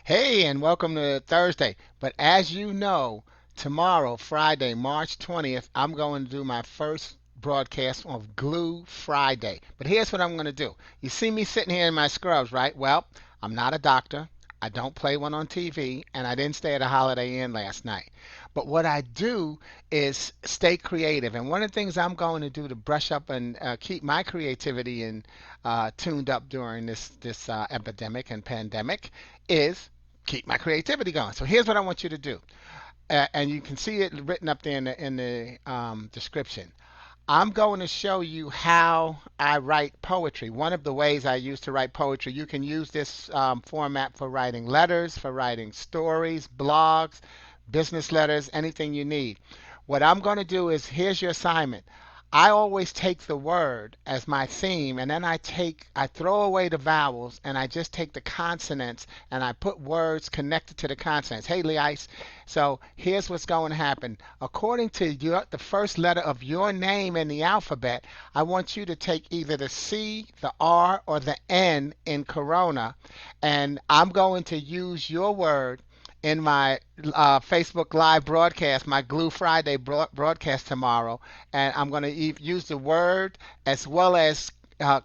Hey, and welcome to Thursday. But as you know, tomorrow, Friday, March 20th, I'm going to do my first broadcast of Glue Friday. But here's what I'm going to do. You see me sitting here in my scrubs, right? Well, I'm not a doctor. I don't play one on TV, and I didn't stay at a Holiday Inn last night. But what I do is stay creative. And one of the things I'm going to do to brush up and keep my creativity and tuned up during this epidemic and pandemic is keep my creativity going. So here's what I want you to do, and you can see it written up there in the description. I'm going to show you how I write poetry. One of the ways I use to write poetry, you can use this format for writing letters, for writing stories, blogs, business letters, anything you need. What I'm going to do is here's your assignment. I always take the word as my theme, and then I throw away the vowels and I just take the consonants and I put words connected to the consonants. Hey, Leice. So here's what's going to happen. According to the first letter of your name in the alphabet, I want you to take either the C, the R, or the N in Corona, and I'm going to use your word in my Facebook Live broadcast, my Glue Friday broadcast tomorrow, and I'm going to use the word as well as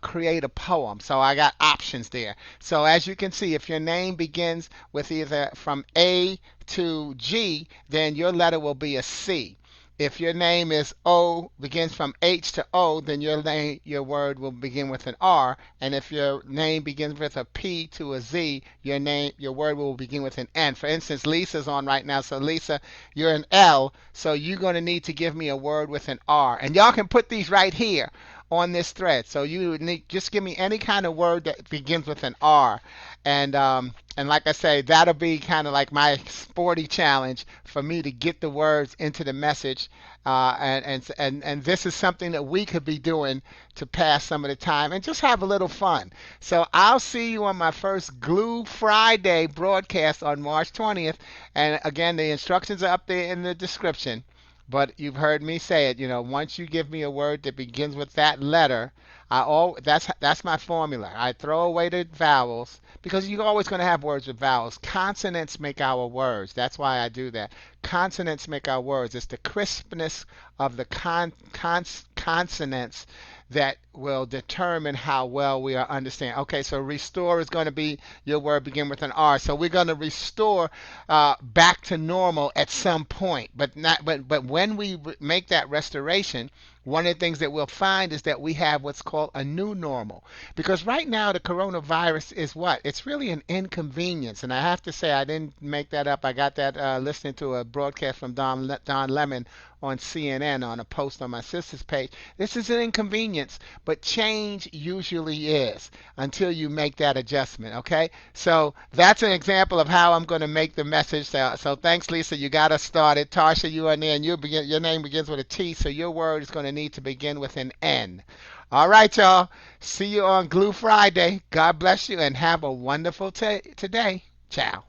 create a poem. So I got options there. So as you can see, if your name begins with either from A to G, then your letter will be a C. If your name is O, begins from H to O, then your word will begin with an R. And if your name begins with a P to a Z, your word will begin with an N. For instance, Lisa's on right now. So Lisa, you're an L. So you're going to need to give me a word with an R. And y'all can put these right here on this thread. So you need just give me any kind of word that begins with an R. And like I say, that'll be kind of like my sporty challenge for me to get the words into the message. And this is something that we could be doing to pass some of the time and just have a little fun. So I'll see you on my first Glue Friday broadcast on March 20th. And again, the instructions are up there in the description. But you've heard me say it, once you give me a word that begins with that letter, that's my formula. I throw away the vowels because you're always going to have words with vowels. Consonants make our words. That's why I do that. Consonants make our words. It's the crispness of the consonants that will determine how well we are understanding. Okay, so restore is going to be your word begin with an R. So we're going to restore back to normal at some point. But when we make that restoration, one of the things that we'll find is that we have what's called a new normal. Because right now the coronavirus is what? It's really an inconvenience. And I have to say, I didn't make that up. I got that listening to a broadcast from Don Lemon on CNN on a post on my sister's page. This is an inconvenience, but change usually is until you make that adjustment, okay? So that's an example of how I'm going to make the message. So thanks, Lisa. You got us started. Tarsha, you are there, and your name begins with a T, so your word is going to need to begin with an N. All right, y'all. See you on Glue Friday. God bless you, and have a wonderful today. Ciao.